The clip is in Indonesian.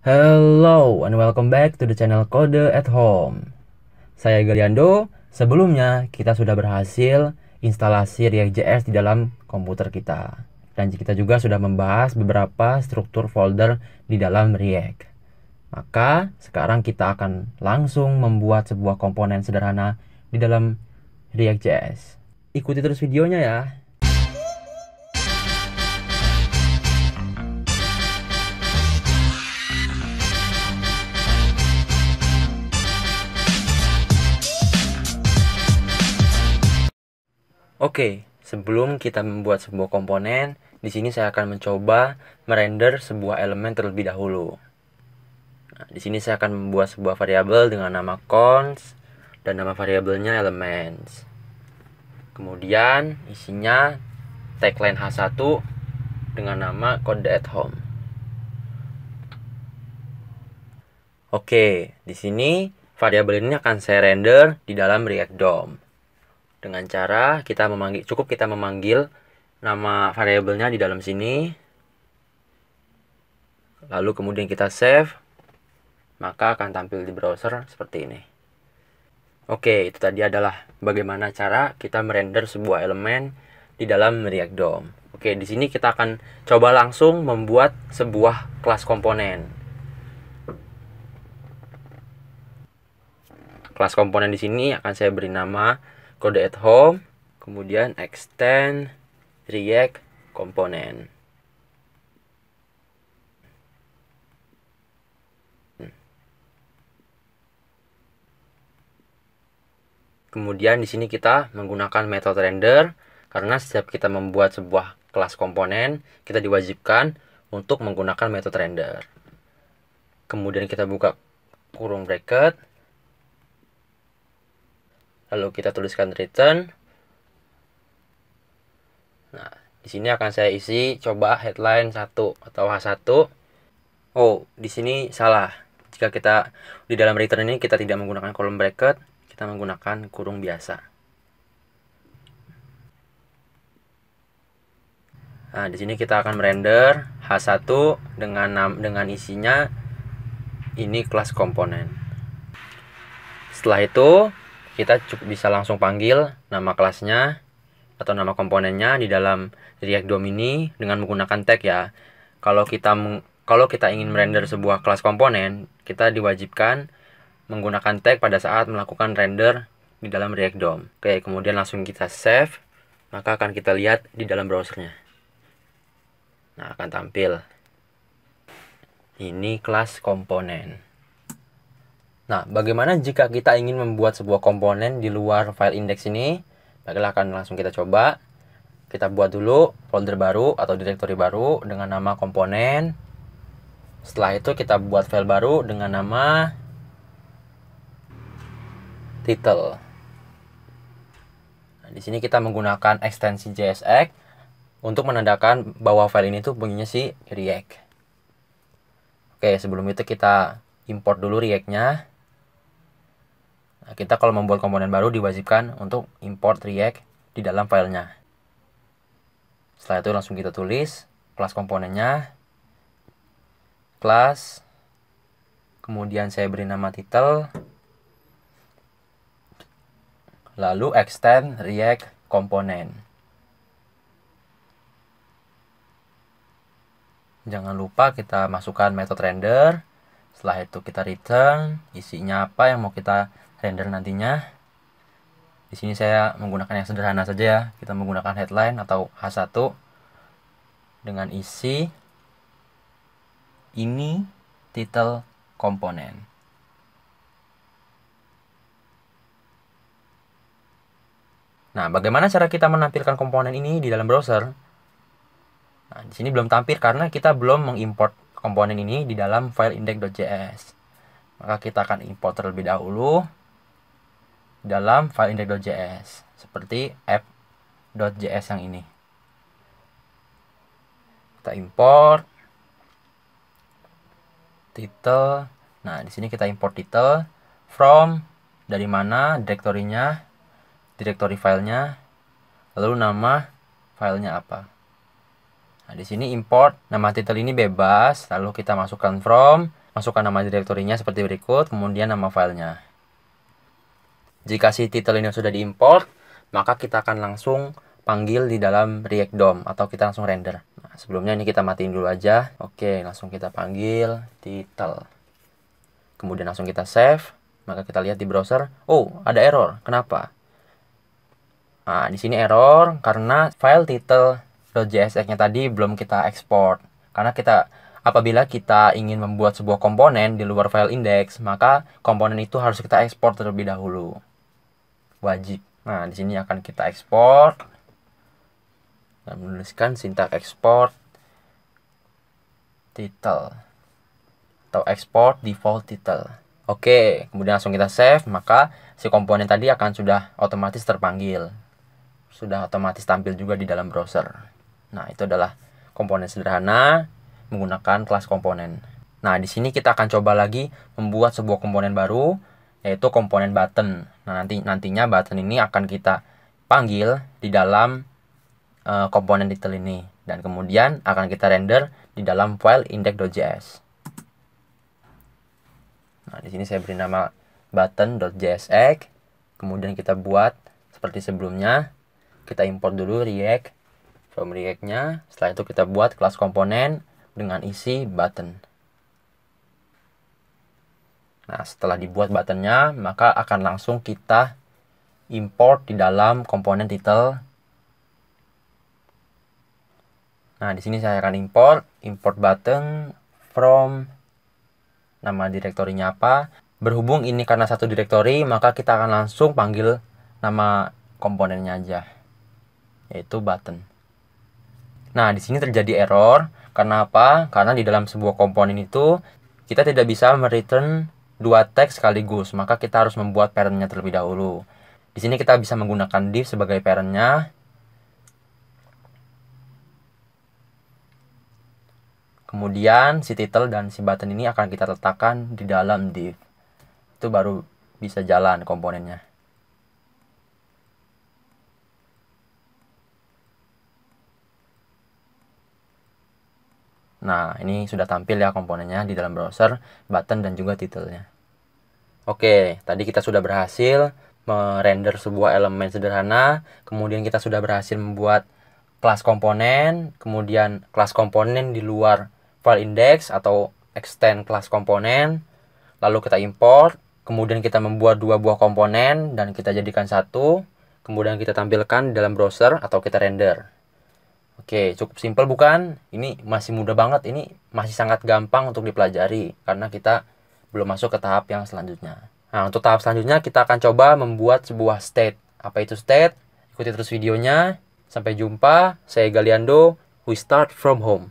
Hello and welcome back to the channel Kode at Home. Saya Galiando. Sebelumnya kita sudah berhasil instalasi React.js di dalam komputer kita. Dan kita juga sudah membahas beberapa struktur folder di dalam React. Maka sekarang kita akan langsung membuat sebuah komponen sederhana di dalam React.js. Ikuti terus videonya ya. Oke, sebelum kita membuat sebuah komponen, di sini saya akan mencoba merender sebuah elemen terlebih dahulu. Nah, di sini saya akan membuat sebuah variabel dengan nama cons dan nama variabelnya elements. Kemudian isinya tagline h1 dengan nama kode at home. Oke, di sini variabel ini akan saya render di dalam React DOM. Dengan cara kita memanggil nama variabelnya di dalam sini. Lalu kemudian kita save, maka akan tampil di browser seperti ini. Oke, itu tadi adalah bagaimana cara kita merender sebuah elemen di dalam React DOM. Oke, di sini kita akan coba langsung membuat sebuah kelas komponen. Kelas komponen di sini akan saya beri nama kode at home, kemudian extend React komponen. Kemudian di sini kita menggunakan metode render karena setiap kita membuat sebuah kelas komponen, kita diwajibkan untuk menggunakan metode render. Kemudian kita buka kurung bracket. Lalu kita tuliskan return. Nah, di sini akan saya isi coba headline 1 atau H1. Oh, di sini salah. Jika kita di dalam return ini kita tidak menggunakan kolom bracket, kita menggunakan kurung biasa. Nah, di sini kita akan merender H1 dengan isinya ini kelas komponen. Setelah itu kita bisa langsung panggil nama kelasnya atau nama komponennya di dalam React DOM ini dengan menggunakan tag ya. Kalau kita ingin merender sebuah kelas komponen, kita diwajibkan menggunakan tag pada saat melakukan render di dalam React DOM. Oke, kemudian langsung kita save, maka akan kita lihat di dalam browsernya. Nah, akan tampil. Ini kelas komponen. Nah, bagaimana jika kita ingin membuat sebuah komponen di luar file index ini? Baiklah, akan langsung kita coba. Kita buat dulu folder baru atau directory baru dengan nama komponen. Setelah itu kita buat file baru dengan nama title. Nah, di sini kita menggunakan ekstensi JSX untuk menandakan bahwa file ini tuh punyanya si React. Oke, sebelum itu kita import dulu React-nya. Nah, kita kalau membuat komponen baru diwajibkan untuk import React di dalam filenya. Setelah itu langsung kita tulis kelas komponennya, kelas, kemudian saya beri nama title, lalu extend React komponen. Jangan lupa kita masukkan metode render. Setelah itu kita return isinya apa yang mau kita render nantinya. Di sini saya menggunakan yang sederhana saja ya. Kita menggunakan headline atau H1 dengan isi ini title komponen. Nah, bagaimana cara kita menampilkan komponen ini di dalam browser? Nah, di sini belum tampil karena kita belum mengimport komponen ini di dalam file index.js. Maka kita akan import terlebih dahulu dalam file index.js seperti app.js yang ini. Kita import title. Nah, di sini kita import title from dari mana direktorinya, direktori filenya, lalu nama filenya apa. Nah, di sini import nama title ini bebas, lalu kita masukkan from, masukkan nama direktorinya seperti berikut, kemudian nama filenya. Jika si title ini sudah diimport, maka kita akan langsung panggil di dalam React DOM atau kita langsung render. Nah, sebelumnya ini kita matiin dulu aja. Oke, langsung kita panggil title. Kemudian langsung kita save. Maka kita lihat di browser, oh, ada error. Kenapa? Nah, di sini error karena file title.jsx-nya tadi belum kita ekspor. Karena apabila kita ingin membuat sebuah komponen di luar file index, maka komponen itu harus kita ekspor terlebih dahulu. Wajib. Nah, di sini akan kita ekspor dan menuliskan sintak export title atau export default title. Oke, kemudian langsung kita save, maka si komponen tadi akan sudah otomatis terpanggil. Sudah otomatis tampil juga di dalam browser. Nah, itu adalah komponen sederhana menggunakan kelas komponen. Nah, di sini kita akan coba lagi membuat sebuah komponen baru, yaitu komponen button. Nah, nantinya button ini akan kita panggil di dalam komponen title ini. Dan kemudian akan kita render di dalam file index.js. Nah, di sini saya beri nama button.jsx. Kemudian kita buat seperti sebelumnya. Kita import dulu React from React-nya. Setelah itu kita buat kelas komponen dengan isi button. Nah, setelah dibuat buttonnya, maka akan langsung kita import di dalam komponen title. Nah, di sini saya akan import button from nama direktorinya apa. Berhubung ini karena satu direktori, maka kita akan langsung panggil nama komponennya aja, yaitu button. Nah, di sini terjadi error. Karena apa? Karena di dalam sebuah komponen itu kita tidak bisa mereturn dua tag sekaligus, maka kita harus membuat parent-nya terlebih dahulu. Di sini kita bisa menggunakan div sebagai parent-nya. Kemudian si title dan si button ini akan kita letakkan di dalam div. Itu baru bisa jalan komponennya. Nah, ini sudah tampil ya komponennya di dalam browser, button dan juga titelnya. Oke, tadi kita sudah berhasil merender sebuah elemen sederhana, kemudian kita sudah berhasil membuat kelas komponen, kemudian kelas komponen di luar file index atau extend kelas komponen, lalu kita import, kemudian kita membuat dua buah komponen dan kita jadikan satu, kemudian kita tampilkan di dalam browser atau kita render. Oke, cukup simpel bukan? Ini masih mudah banget, ini masih sangat gampang untuk dipelajari karena kita belum masuk ke tahap yang selanjutnya. Nah, untuk tahap selanjutnya kita akan coba membuat sebuah state. Apa itu state? Ikuti terus videonya. Sampai jumpa, saya Galiando, we start from home.